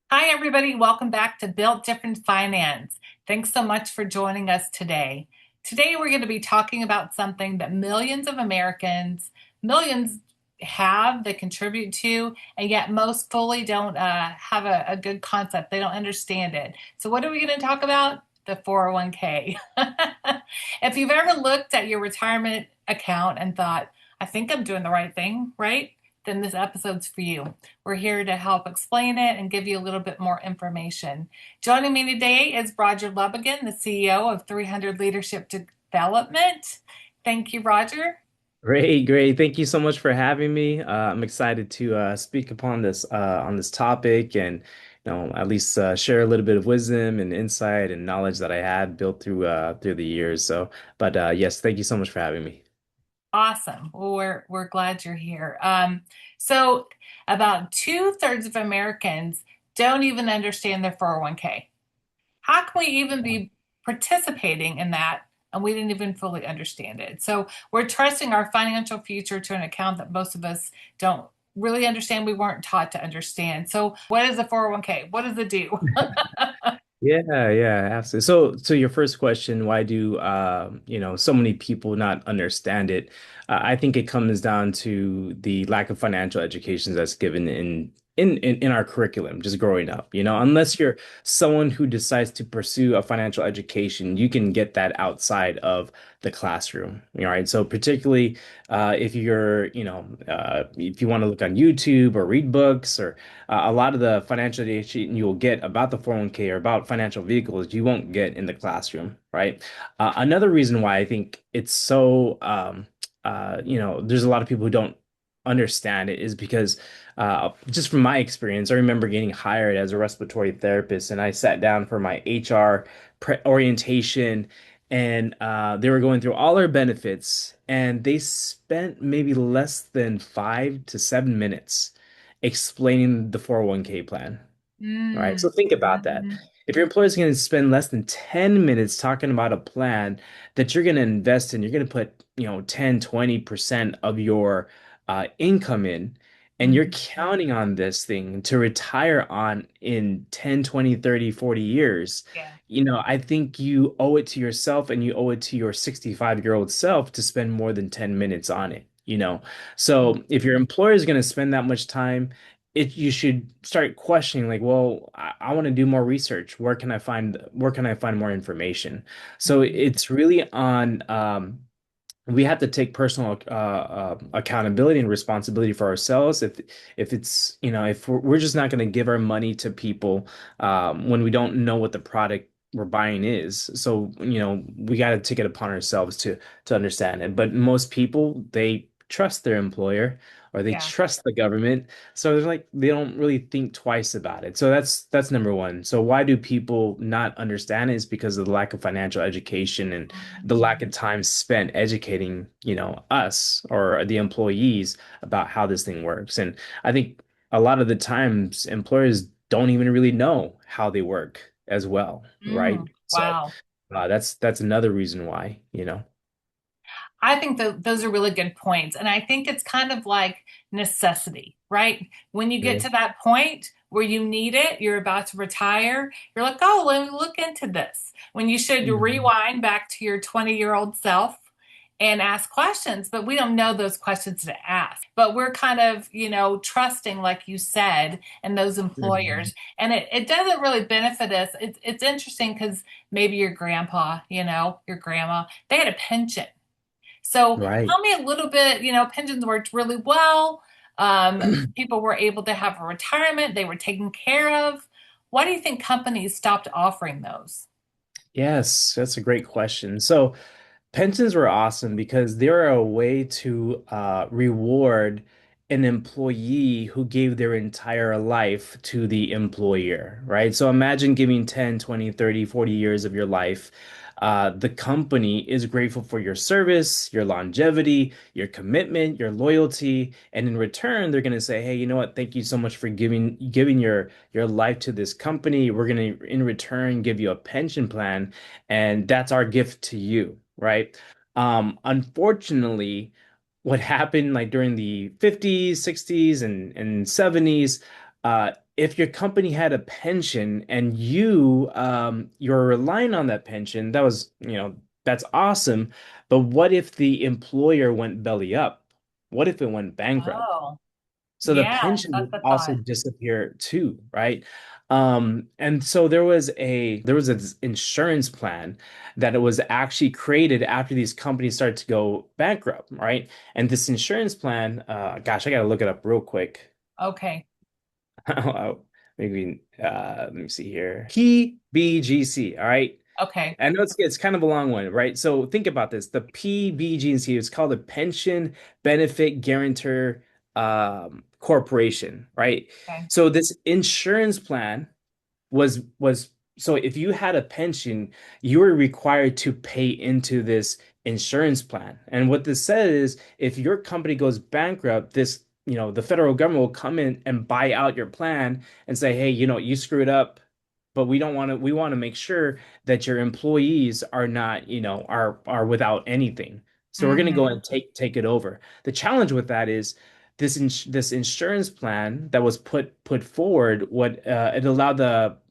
Hi, everybody. Welcome back to Built Different Finance. Thanks so much for joining us today. Today, we're going to be talking about something that millions of Americans, millions have, they contribute to, and yet most fully don't have a good concept. They don't understand it. So, what are we going to talk about? The 401k. If you've ever looked at your retirement account and thought, I think I'm doing the right thing, right? Then this episode's for you. We're here to help explain it and give you a little bit more information. Joining me today is Roger Labuguen, the CEO of 300 Leadership Development. Thank you, Roger. Great, great. Thank you so much for having me. I'm excited to speak upon this on this topic and at least share a little bit of wisdom and insight and knowledge that I had built through the years. But yes, thank you so much for having me. Awesome. Well, we're glad you're here. So about two-thirds of Americans don't even understand their 401k. How can we even be participating in that and we didn't even fully understand it? So we're trusting our financial future to an account that most of us don't really understand. We weren't taught to understand. So what is a 401k? What does it do? Yeah, yeah, absolutely. So your first question, why do so many people not understand it? I think it comes down to the lack of financial education that's given in our curriculum just growing up. Unless you're someone who decides to pursue a financial education, you can get that outside of the classroom. Right? So particularly if you want to look on YouTube or read books or a lot of the financial education you will get about the 401k or about financial vehicles you won't get in the classroom, right? Another reason why I think it's so, there's a lot of people who don't understand it is because just from my experience, I remember getting hired as a respiratory therapist and I sat down for my HR orientation and they were going through all our benefits and they spent maybe less than 5 to 7 minutes explaining the 401k plan. All right. Mm, So think about that. mhm. If your employer is going to spend less than 10 minutes talking about a plan that you're going to invest in, you're going to put, 10, 20% of your income in, and you're Mhm. counting on this thing to retire on in 10, 20, 30, 40 years, Yeah. I think you owe it to yourself and you owe it to your 65-year-old self to spend more than 10 minutes on it. So if your employer is going to spend that much time, you should start questioning like, well, I want to do more research. Where can I find more information? So Mhm. it's really on we have to take personal accountability and responsibility for ourselves. If it's if we're just not going to give our money to people when we don't know what the product we're buying is. So we got to take it upon ourselves to understand it. But most people, they trust their employer or they Yeah. trust the government, so they're like they don't really think twice about it. So that's number one. So why do people not understand it? Is because of the lack of financial education and the lack of time spent educating, us or the employees about how this thing works. And I think a lot of the times employers don't even really know how they work as well, right? So Wow. that's another reason why. I think that those are really good points. And I think it's kind of like necessity, right? When you get Yeah. to that point where you need it, you're about to retire, you're like, oh, let me look into this. When you should Mhm. rewind back to your 20-year-old self and ask questions, but we don't know those questions to ask. But we're kind of, trusting, like you said, in those Mhm. employers. And it doesn't really benefit us. It's interesting because maybe your grandpa, your grandma, they had a pension, so Right. tell me a little bit, pensions worked really well. People were able to have a retirement, they were taken care of. Why do you think companies stopped offering those? Yes, that's a great question. So pensions were awesome because they're a way to reward an employee who gave their entire life to the employer, right? So imagine giving 10, 20, 30, 40 years of your life. The company is grateful for your service, your longevity, your commitment, your loyalty, and in return, they're going to say, "Hey, you know what? Thank you so much for giving your life to this company. We're going to in return give you a pension plan, and that's our gift to you." Right? Unfortunately, what happened like during the 50s, 60s, and 70s, if your company had a pension and you're relying on that pension, that's awesome. But what if the employer went belly up? What if it went bankrupt? Oh, So the yeah, pension that's would a also thought. disappear too, right? And so there was an insurance plan that it was actually created after these companies started to go bankrupt, right? And this insurance plan, gosh, I gotta look it up real quick. Okay. Maybe let me see here. PBGC, all right? Okay. I know it's kind of a long one, right? So think about this. The PBGC is called a Pension Benefit Guarantor Corporation, right? Okay. So this insurance plan was so if you had a pension, you were required to pay into this insurance plan. And what this says is if your company goes bankrupt, the federal government will come in and buy out your plan and say, hey, you screwed up, but we want to make sure that your employees are not, are without anything. So we're going to go Hmm. and take it over. The challenge with that is this insurance plan that was put forward, what it allowed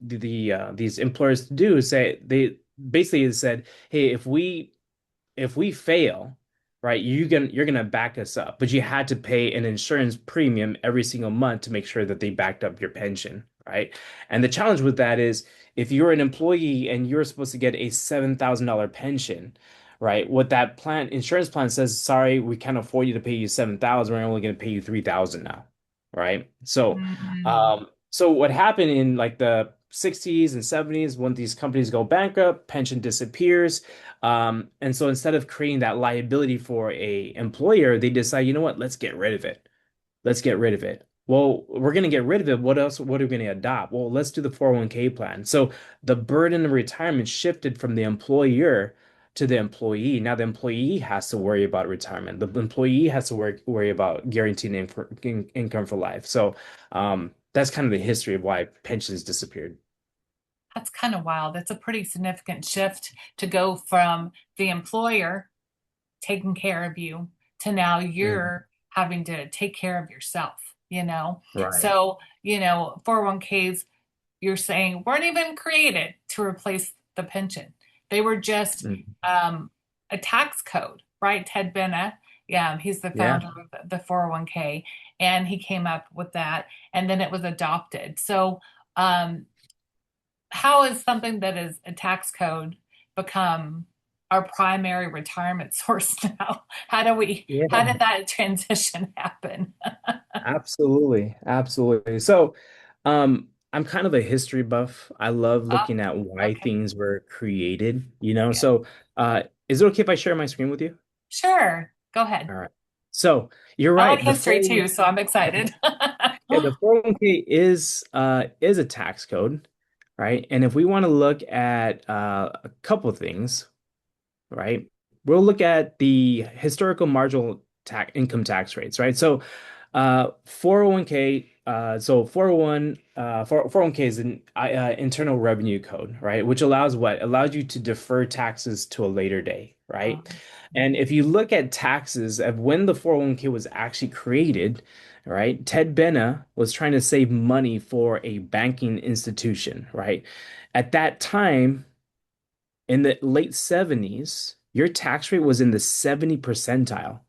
these employers to do is say they basically said, hey, if we fail, right, you're gonna back us up, but you had to pay an insurance premium every single month to make sure that they backed up your pension, right? And the challenge with that is if you're an employee and you're supposed to get a $7,000 pension, right? What that plan insurance plan says, sorry, we can't afford you to pay you 7,000. We're only gonna pay you 3,000 now, right? Hmm. So what happened in like the 60s and 70s when these companies go bankrupt, pension disappears. And so instead of creating that liability for a employer, they decide, you know what, let's get rid of it. Let's get rid of it. Well, we're going to get rid of it. What else? What are we going to adopt? Well, let's do the 401k plan. So the burden of retirement shifted from the employer to the employee. Now the employee has to worry about retirement. The employee has to worry about guaranteed income for life. So that's kind of the history of why pensions disappeared. That's kind of wild. That's a pretty significant shift to go from the employer taking care of you to now Mhm. you're having to take care of yourself, you know? Right. So, 401ks, you're saying weren't even created to replace the pension. They were just Mhm. um, a tax code, right? Ted Bennett, yeah, he's the Yeah. founder of the 401k, and he came up with that, and then it was adopted. So, how is something that is a tax code become our primary retirement source now? How Yeah. did that transition happen? Absolutely. Absolutely. So, I'm kind of a history buff. I love Oh, looking at why okay. things were created. Yeah. So, is it okay if I share my screen with you? Sure. Go ahead. All right. So, you're I like right. history too, so I'm excited. Yeah, the 401k is a tax code, right? And if we want to look at a couple of things, right? We'll look at the historical marginal tax income tax rates, right? So 401k, so 401, 401k is an internal revenue code, right? Which allows what? Allows you to defer taxes to a later day, right? Um, And if you look at taxes of when the 401k was actually created, right? Ted Benna was trying to save money for a banking institution, right? At that time, in the late 70s, your tax rate was in the 70 percentile.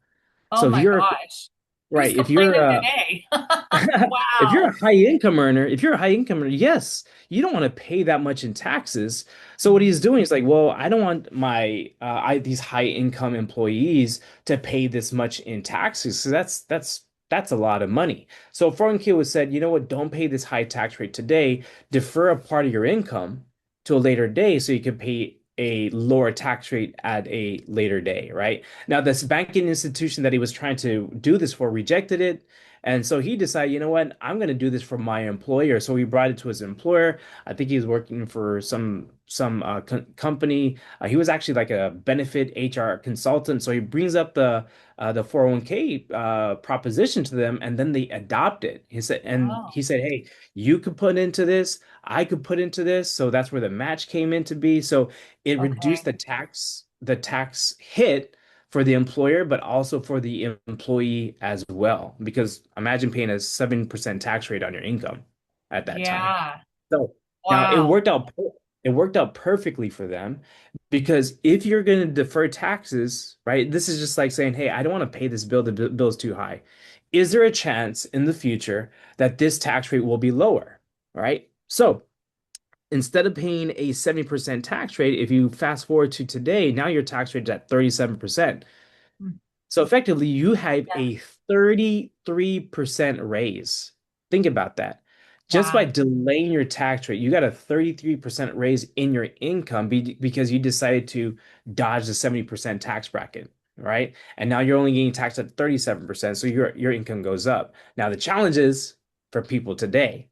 oh So if my you're gosh. Who's right, complaining today? if you're Wow. a high income earner, if you're a high income earner, yes, you don't want to pay that much in taxes. So what he's doing is like, well, I don't want my these high income employees to pay this much in taxes. So that's a lot of money. So 401k was said, you know what, don't pay this high tax rate today, defer a part of your income to a later day so you can pay a lower tax rate at a later day, right? Now, this banking institution that he was trying to do this for rejected it. And so he decided, you know what, I'm going to do this for my employer. So he brought it to his employer. I think he was working for some co company. He was actually like a benefit HR consultant. So he brings up the 401k proposition to them, and then they adopt it. Oh, He said, hey, you could put into this, I could put into this. So that's where the match came into be. So it reduced okay. the tax hit for the employer, but also for the employee as well. Because imagine paying a 7% tax rate on your income. at that time. Yeah. So now Wow. it worked out perfectly for them because if you're going to defer taxes, right? This is just like saying, "Hey, I don't want to pay this bill. The bill's too high." Is there a chance in the future that this tax rate will be lower, right? So instead of paying a 70% tax rate, if you fast forward to today, now your tax rate is at 37%. Mm. So effectively, you have Yeah. a 33% raise. Think about that. Just by Wow. delaying your tax rate, you got a 33% raise in your income because you decided to dodge the 70% tax bracket, right? And now you're only getting taxed at 37%, so your income goes up. Now the challenge is for people today,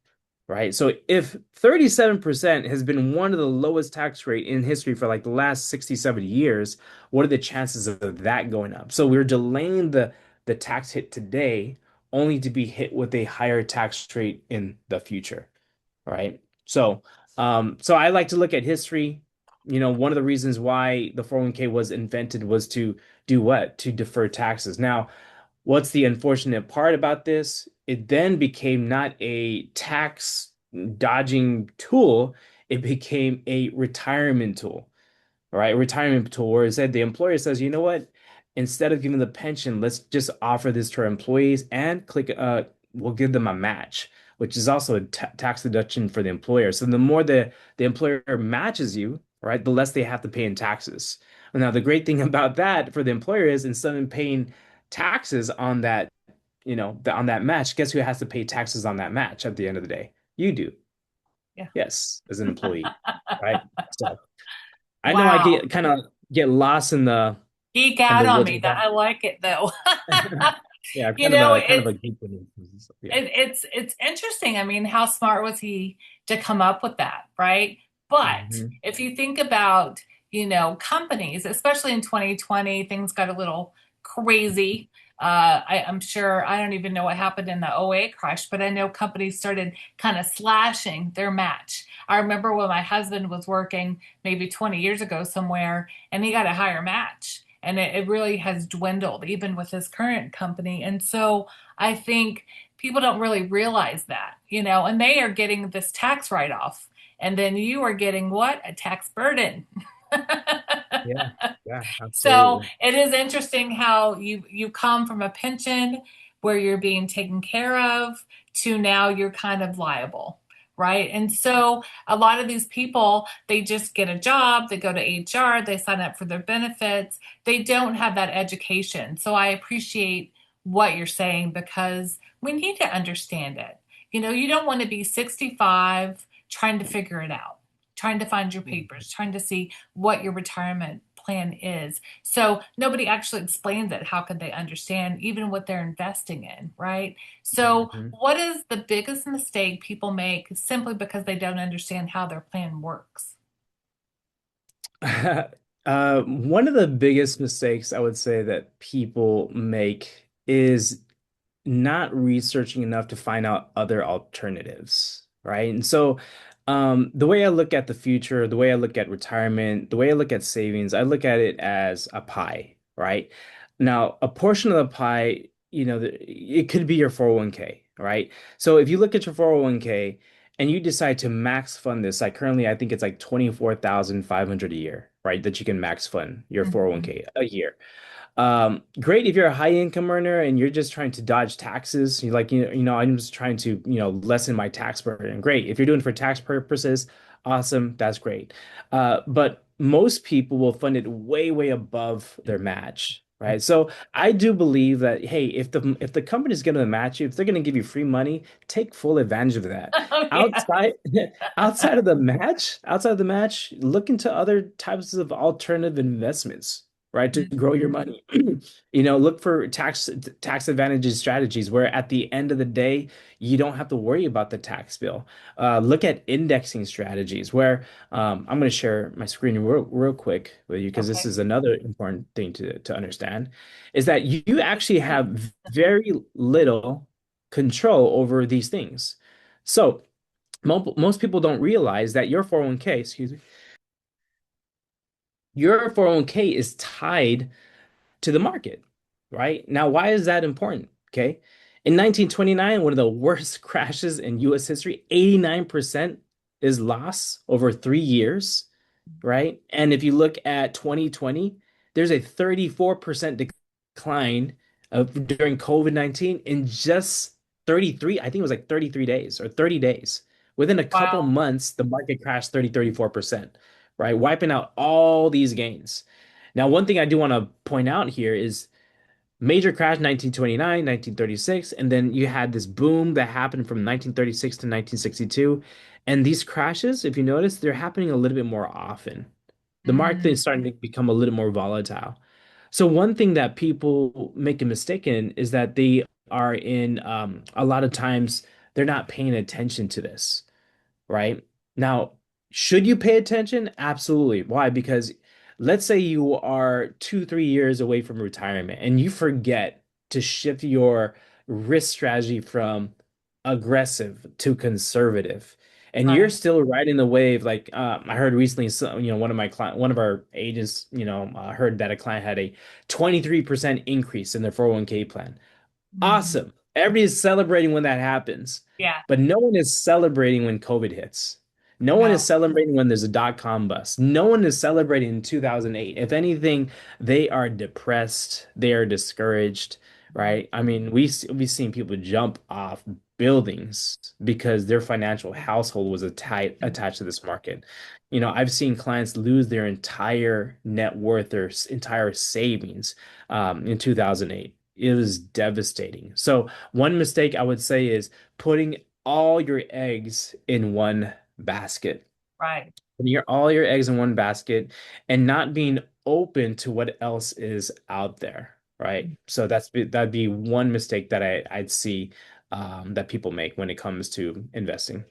right? So if 37% has been one of the lowest tax rate in history for like the last 60, 70 years, what are the chances of that going up? So we're delaying the tax hit today only to be hit with a higher tax rate in the future, right? So I like to look at history. You know, one of the reasons why the 401k was invented was to do what? To defer taxes. Now, what's the unfortunate part about this? It then became not a tax dodging tool, it became a retirement tool, right? Retirement tool where it said the employer says, you know what? Instead of giving the pension, let's just offer this to our employees and we'll give them a match, which is also a tax deduction for the employer. So the more the employer matches you, right, the less they have to pay in taxes. Now, the great thing about that for the employer is instead of paying taxes on that, on that match, guess who has to pay taxes on that match at the end of the day? You do. Yeah. Yes, as an employee, right? So I know I Wow. get kind of get lost Geek in out the on woods me. with That that. I like it though. Yeah, You know, kind of a geek with it. Yeah. it's interesting. I mean, how smart was he to come up with that, right? But Hmm. if you think about, companies, especially in 2020, things got a little crazy. I'm sure I don't even know what happened in the '08 crash, but I know companies started kind of slashing their match. I remember when my husband was working maybe 20 years ago somewhere, and he got a higher match. And it really has dwindled, even with his current company. And so I think people don't really realize that, and they are getting this tax write off. And then you are getting what? A tax burden. Yeah. Yeah, So absolutely. it is interesting how you come from a pension where you're being taken care of to now you're kind of liable, right? And so a lot of these people, they just get a job, they go to HR, they sign up for their benefits, they don't have that education. So I appreciate what you're saying because we need to understand it. You don't want to be 65 trying to figure it out, trying to find your papers, trying to see what your retirement plan is. So nobody actually explains it. How could they understand even what they're investing in, right? So, Mhm. what is the biggest mistake people make simply because they don't understand how their plan works? One of the biggest mistakes I would say that people make is not researching enough to find out other alternatives, right? And so, the way I look at the future, the way I look at retirement, the way I look at savings, I look at it as a pie, right? Now, a portion of the pie, it could be your 401k, right? So if you look at your 401k and you decide to max fund this, like currently, I think it's like 24,500 a year, right? That you can max fund your Mhm. 401k a year. Great if you're a high income earner and you're just trying to dodge taxes. You're like, I'm just trying to, lessen my tax burden. Great. If you're doing it for tax purposes, awesome. That's great. But most people will fund it way, way above their match, right? So I do believe that, hey, if the company's going to match you, if they're going to give you free money, take full advantage of that. Oh, yeah. Outside, outside of the match, look into other types of alternative investments, right, to grow your Mhm. money. Look for tax advantages strategies where at the end of the day, you don't have to worry about the tax bill. Look at indexing strategies where I'm going to share my screen real quick with you because this Okay. is another important thing to understand is that you It's actually great. have very little control over these things. So most people don't realize that your 401k, excuse me, your 401k is tied to the market, right? Now, why is that important? Okay. In 1929, one of the worst crashes in US history, 89% is loss over 3 years, right? And if you look at 2020, there's a 34% decline during COVID-19 in just 33, I think it was like 33 days or 30 days. Within a couple Wow. months, the market crashed 34%, right? Wiping out all these gains. Now, one thing I do want to point out here is major crash 1929, 1936, and then you had this boom that happened from 1936 to 1962. And these crashes, if you notice, they're happening a little bit more often. The market Mm, is starting to become a little more volatile. So one thing that people make a mistake in is that they are in a lot of times they're not paying attention to this, right? Now, should you pay attention? Absolutely. Why? Because let's say you are 2, 3 years away from retirement and you forget to shift your risk strategy from aggressive to conservative. And you're right. still riding the wave. Like I heard recently, one of our agents, heard that a client had a 23% increase in their 401k plan. Mhm. Awesome. Everybody's celebrating when that happens, Yeah. but no one is celebrating when COVID hits. No one is No. celebrating when there's a dot-com bust. No one is celebrating in 2008. If anything, they are depressed. They are discouraged, right? I mean, we've seen people jump off buildings because their financial household was attached to this market. I've seen clients lose their entire net worth, their entire savings, in 2008. It was devastating. So one mistake I would say is putting all your eggs in one basket. Right. Putting all your eggs in one basket and not being open to what else is out there, right? So that'd be one mistake that I'd see that people make when it comes to investing.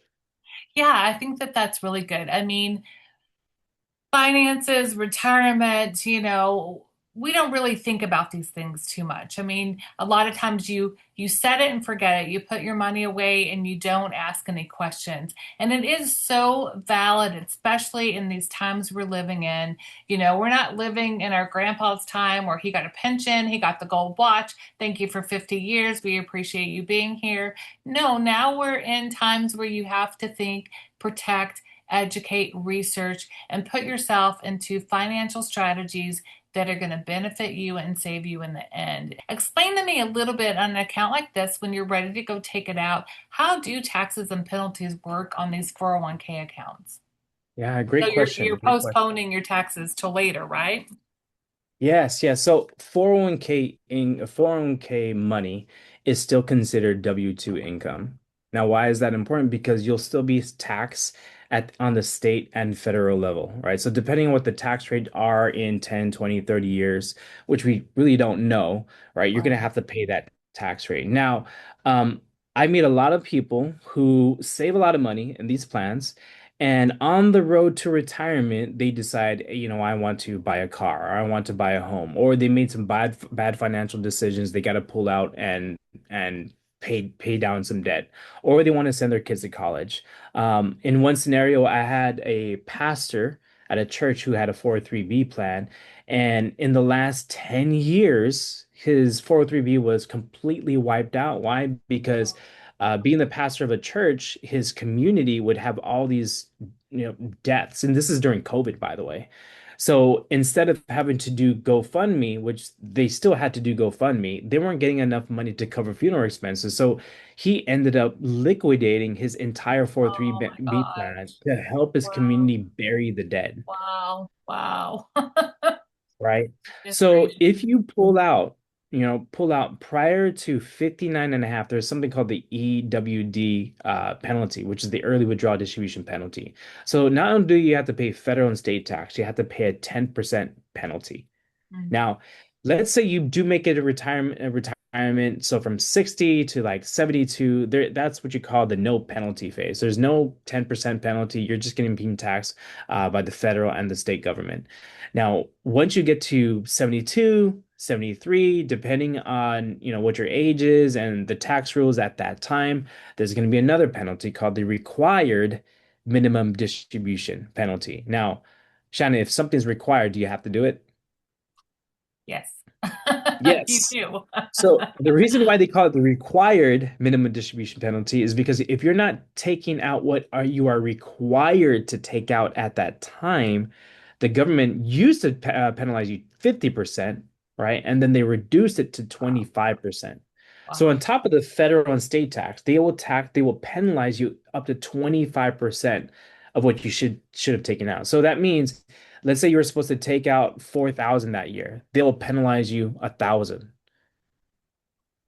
Yeah, I think that that's really good. I mean, finances, retirement, we don't really think about these things too much. I mean, a lot of times you set it and forget it. You put your money away and you don't ask any questions. And it is so valid, especially in these times we're living in. We're not living in our grandpa's time where he got a pension, he got the gold watch. Thank you for 50 years. We appreciate you being here. No, now we're in times where you have to think, protect, educate, research, and put yourself into financial strategies that are going to benefit you and save you in the end. Explain to me a little bit on an account like this when you're ready to go take it out. How do taxes and penalties work on these 401k accounts? Yeah, So great you're question. Great question. postponing your taxes till later, right? Yes, yes. So 401k money is still considered W-2 income. Now, why is that important? Because you'll still be taxed on the state and federal level, right? So depending on what the tax rates are in 10, 20, 30 years, which we really don't know, right? You're going to have to pay that tax rate. Now, um, I meet a lot of people who save a lot of money in these plans. And on the road to retirement, they decide, I want to buy a car, or I want to buy a home, or they made some bad financial decisions. They got to pull out and pay down some debt, or they want to send their kids to college. In one scenario, I had a pastor at a church who had a 403b plan, and in the last 10 years, his 403b was completely wiped out. Why? Because being the pastor of a church, his community would have all these, deaths. And this is during COVID, by the way. So instead of having to do GoFundMe, which they still had to do GoFundMe, they weren't getting enough money to cover funeral expenses. So he ended up liquidating his entire Oh my 403b plan gosh. to help his Wow. community bury the dead. Wow. Wow. Right. Goodness So gracious. if you pull out prior to 59 and a half, there's something called the EWD penalty, which is the early withdrawal distribution penalty. So not only do you have to pay federal and state tax, you have to pay a 10% penalty. Mhm. Now, let's say you do make it a retirement, so from 60 to like 72, that's what you call the no penalty phase. There's no 10% penalty. You're just getting being taxed by the federal and the state government. Now, once you get to 72, 73, depending on, what your age is and the tax rules at that time, there's going to be another penalty called the required minimum distribution penalty. Now, Shannon, if something's required, do you have to do it? Yes. You Yes. do. So the reason why they call it the required minimum distribution penalty is because if you're not taking out what you are required to take out at that time, the government used to penalize you 50%, right? And then they reduced it to Wow. 25%. So on Wow. top of the federal and state tax, they will penalize you up to 25% of what you should have taken out. So that means, let's say you were supposed to take out 4,000 that year, they will penalize you 1,000,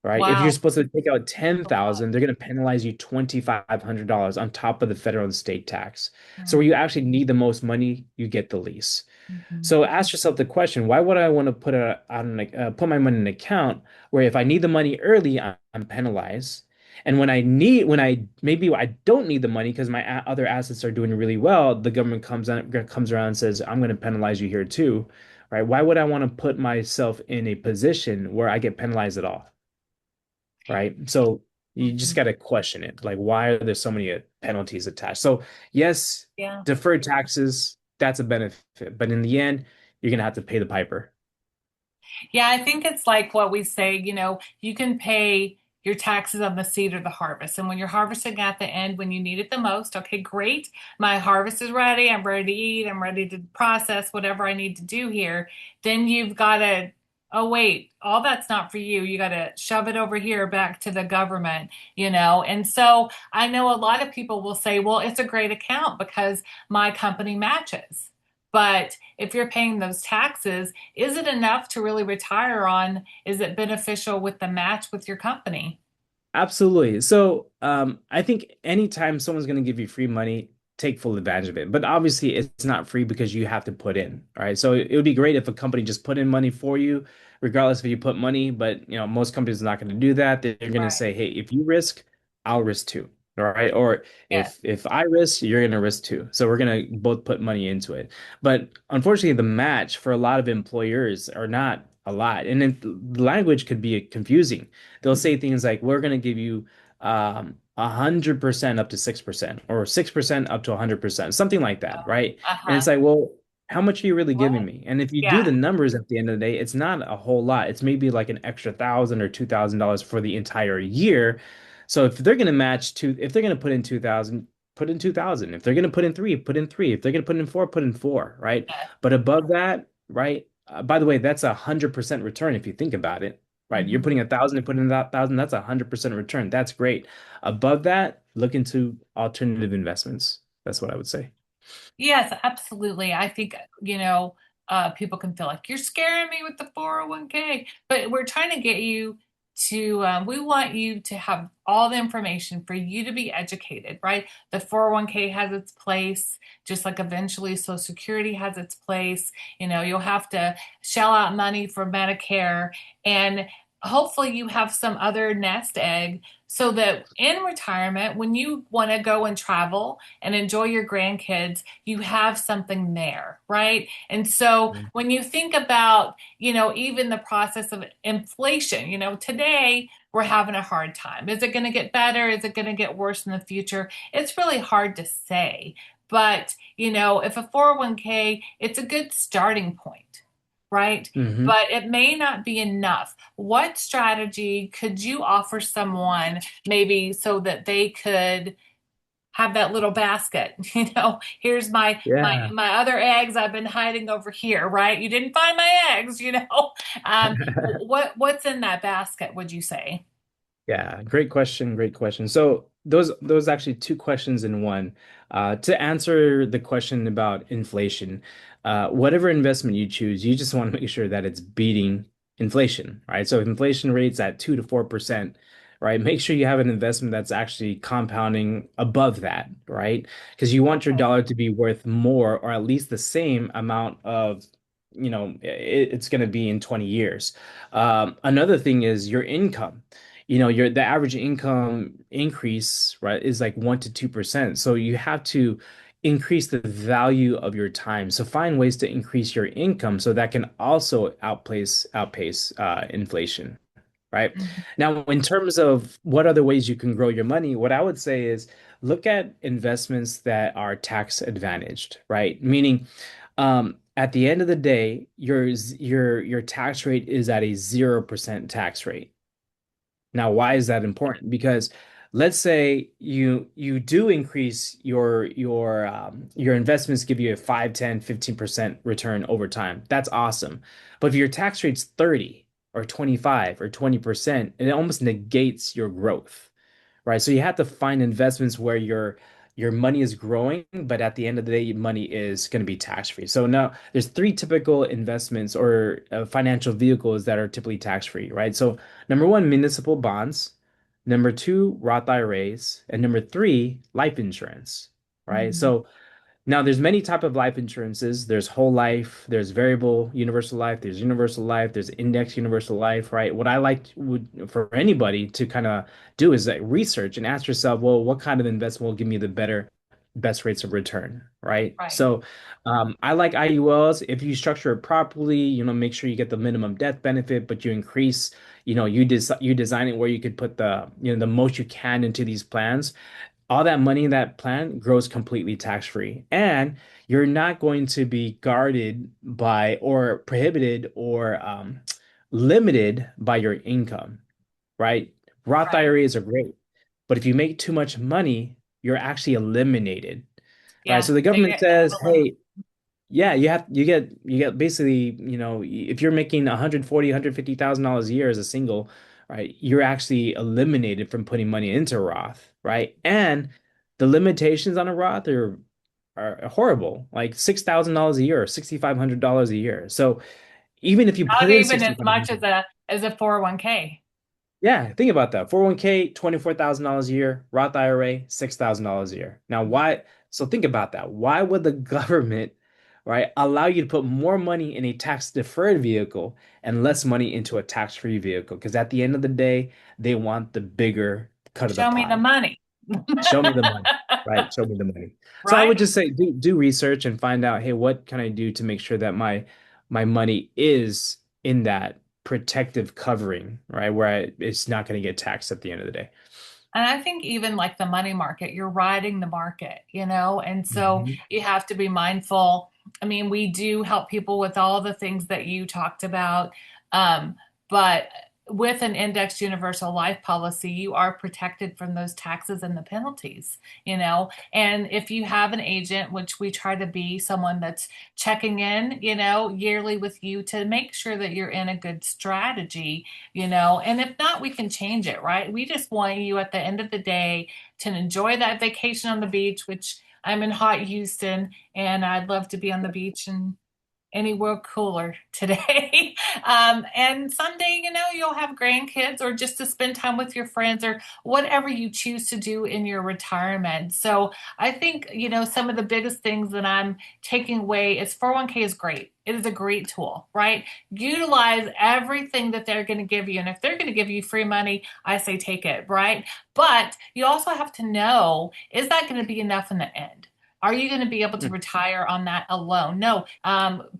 right? If you're Wow. supposed to take out A lot. 10,000, they're going to penalize you $2,500 on top of the federal and state tax. So where Mm, you actually need the most money, you get the least. mhm. So ask yourself the question, why would I want to put my money in an account where if I need the money early, I'm penalized. And when I maybe I don't need the money because my other assets are doing really well, the government comes around and says, I'm going to penalize you here too, right? Why would I want to put myself in a position where I get penalized at all? Right? So you just Mhm. got to question it. Like, why are there so many penalties attached? So, yes, Yeah. deferred taxes, that's a benefit. But in the end, you're going to have to pay the piper. Yeah, I think it's like what we say, you can pay your taxes on the seed or the harvest. And when you're harvesting at the end, when you need it the most, okay, great. My harvest is ready. I'm ready to eat. I'm ready to process whatever I need to do here. Then you've got to, oh, wait, all that's not for you. You got to shove it over here back to the government. And so I know a lot of people will say, well, it's a great account because my company matches. But if you're paying those taxes, is it enough to really retire on? Is it beneficial with the match with your company? Absolutely. So, I think anytime someone's going to give you free money, take full advantage of it. But obviously, it's not free because you have to put in, right? So it would be great if a company just put in money for you, regardless if you put money. But most companies are not going to do that. They're going to Right. say, "Hey, if you risk, I'll risk too." All right. Or Yes. if I risk, you're going to risk too. So we're going to both put money into it. But unfortunately, the match for a lot of employers are not a lot, and then the language could be confusing. They'll say things like, we're going to give you 100% up to 6%, or 6% up to 100%, something like that, Oh, right? And it's uh-huh. like, well, how much are you really giving What? me? And if you do Yeah. the numbers at the end of the day, it's not a whole lot. It's maybe like an extra $1,000 or $2,000 for the entire year. So if they're going to if they're going to put in 2,000, put in 2,000. If they're going to put in three, put in three. If they're going to put in four, put in four, right? Yes. But above that, right? By the way, that's 100% return if you think about it. Right. You're Mhm. putting 1,000 and putting that 1,000, that's 100% return. That's great. Above that, look into alternative investments. That's what I would say. Yes, absolutely. I think, people can feel like you're scaring me with the 401k, but we're trying to get you we want you to have all the information for you to be educated, right? The 401k has its place, just like eventually Social Security has its place. You'll have to shell out money for Medicare, and hopefully you have some other nest egg so that in retirement, when you want to go and travel and enjoy your grandkids, you have something there, right? And so Mhm. when you think about, even the process of inflation, today we're having a hard time. Is it going to get better? Is it going to get worse in the future? It's really hard to say. But, if a 401k, it's a good starting point, right? Hmm. But it may not be enough. What strategy could you offer someone maybe so that they could have that little basket? Here's Yeah. my other eggs I've been hiding over here, right? You didn't find my eggs. What's in that basket, would you say? Yeah, great question, great question. So those actually two questions in one. To answer the question about inflation, whatever investment you choose, you just want to make sure that it's beating inflation, right? So if inflation rates at 2 to 4%, right, make sure you have an investment that's actually compounding above that, right? Because you want your Okay. dollar to be worth more, or at least the same amount of, it's going to be in 20 years. Another thing is your income. The average income increase, right, is like 1 to 2%. So you have to increase the value of your time. So find ways to increase your income so that can also outpace inflation, right? Mhm. Now, in terms of what other ways you can grow your money, what I would say is look at investments that are tax advantaged, right? Meaning, at the end of the day, your tax rate is at a 0% tax rate. Now, why is that important? Because let's say you do increase your investments give you a 5, 10, 15% return over time. That's awesome. But if your tax rate's 30 or 25 or 20%, it almost negates your growth, right? So you have to find investments where your money is growing, but at the end of the day, your money is going to be tax free. So now there's three typical investments or financial vehicles that are typically tax free, right? So number one, municipal bonds. Number two, Roth IRAs, and number three, life insurance, right? Mhm. So now, there's many type of life insurances. There's whole life, there's variable universal life, there's index universal life, right? What I like would for anybody to kind of do is like research and ask yourself, well, what kind of investment will give me the best rates of return, right? Right. So, I like IULs. If you structure it properly, make sure you get the minimum death benefit, but you increase, you design it where you could put the most you can into these plans. All that money in that plan grows completely tax free. And you're not going to be guarded by or prohibited or limited by your income, right? Roth Right. IRAs are great, but if you make too much money, you're actually eliminated, right? Yeah, So the they government get kind of says, a limit. hey, yeah, you get basically, if you're making 140, $150,000 a year as a single, right, you're actually eliminated from putting money into Roth, right? And the limitations on a Roth are horrible, like $6,000 a year or $6,500 a year. So even if you Not put in even as much 6,500, as a 401k. yeah, think about that. 401k, $24,000 a year. Roth IRA, $6,000 a year. Now, why? So think about that. Why would the government, right, allow you to put more money in a tax deferred vehicle and less money into a tax-free vehicle? Because at the end of the day, they want the bigger cut of the Show me the pie. money. Show me the money, right? Show me the money. So I would Right? just say do research and find out, hey, what can I do to make sure that my money is in that protective covering, right? Where it's not going to get taxed at the end of the day. And I think even like the money market, you're riding the market, and so Mhm. you have to be mindful. I mean, we do help people with all the things that you talked about, but with an indexed universal life policy, you are protected from those taxes and the penalties. And if you have an agent, which we try to be someone that's checking in, yearly with you to make sure that you're in a good strategy. And if not, we can change it, right? We just want you at the end of the day to enjoy that vacation on the beach, which I'm in hot Houston and I'd love to be on the beach and anywhere cooler today. And someday, you'll have grandkids or just to spend time with your friends or whatever you choose to do in your retirement. So I think, some of the biggest things that I'm taking away is 401k is great. It is a great tool, right? Utilize everything that they're going to give you. And if they're going to give you free money, I say take it, right? But you also have to know, is that going to be enough in the end? Are you going to be able to retire on that alone? No.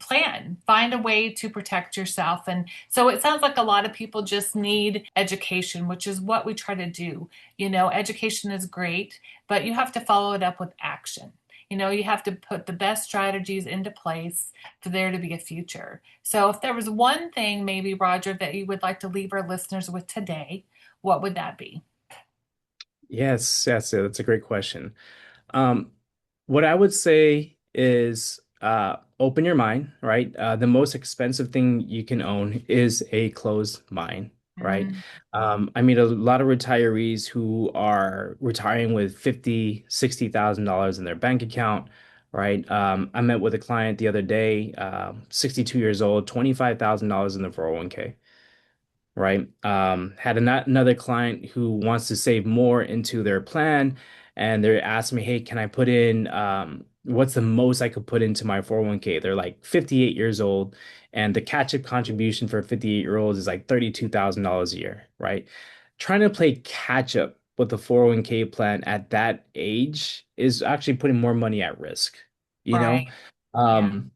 Plan, find a way to protect yourself. And so it sounds like a lot of people just need education, which is what we try to do. Education is great, but you have to follow it up with action. You have to put the best strategies into place for there to be a future. So, if there was one thing, maybe, Roger, that you would like to leave our listeners with today, what would that be? Yes, yes, yeah, that's a great question. Um, what I would say is open your mind, right? The most expensive thing you can own is a closed mind, right? Mm, I meet a lot of retirees who are retiring with 50, $60,000 in their bank account, right? I met with a client the other day, 62 years old, $25,000 in the 401k, right? Had another client who wants to save more into their plan, and they're asking me, "Hey, can I put in what's the most I could put into my 401k?" They're like 58 years old, and the catch-up contribution for a 58-year-old is like $32,000 a year, right? Trying to play catch up with the 401k plan at that age is actually putting more money at risk, you know? right. Yeah. Um,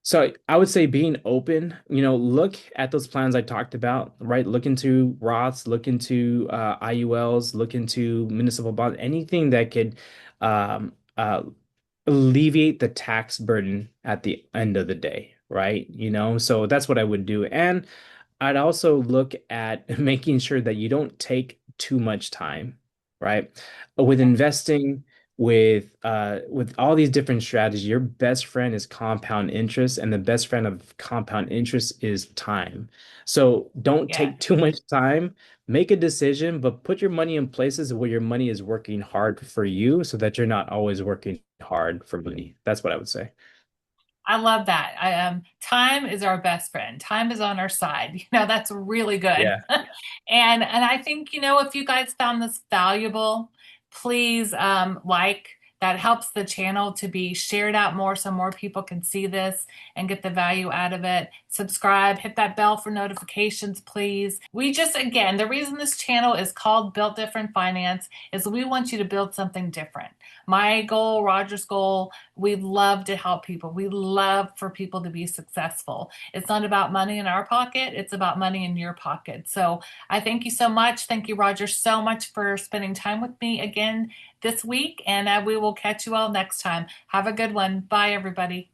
so I would say being open, look at those plans I talked about, right? Look into Roths, look into IULs, look into municipal bonds, anything that could um, uh, alleviate the tax burden at the end of the day, right? So that's what I would do. And I'd also look at making sure that you don't take too much time, right? With investing, with all these different strategies, your best friend is compound interest, and the best friend of compound interest is time. So don't Yeah. take too much time. Make a decision, but put your money in places where your money is working hard for you so that you're not always working hard for money. That's what I would say. I love that. Time is our best friend. Time is on our side. That's really good. Yeah. And I think, if you guys found this valuable, please like. That helps the channel to be shared out more so more people can see this and get the value out of it. Subscribe, hit that bell for notifications, please. We just, again, the reason this channel is called Built Different Finance is we want you to build something different. My goal, Roger's goal, we love to help people. We love for people to be successful. It's not about money in our pocket, it's about money in your pocket. So I thank you so much. Thank you, Roger, so much for spending time with me again this week. And we will catch you all next time. Have a good one. Bye, everybody.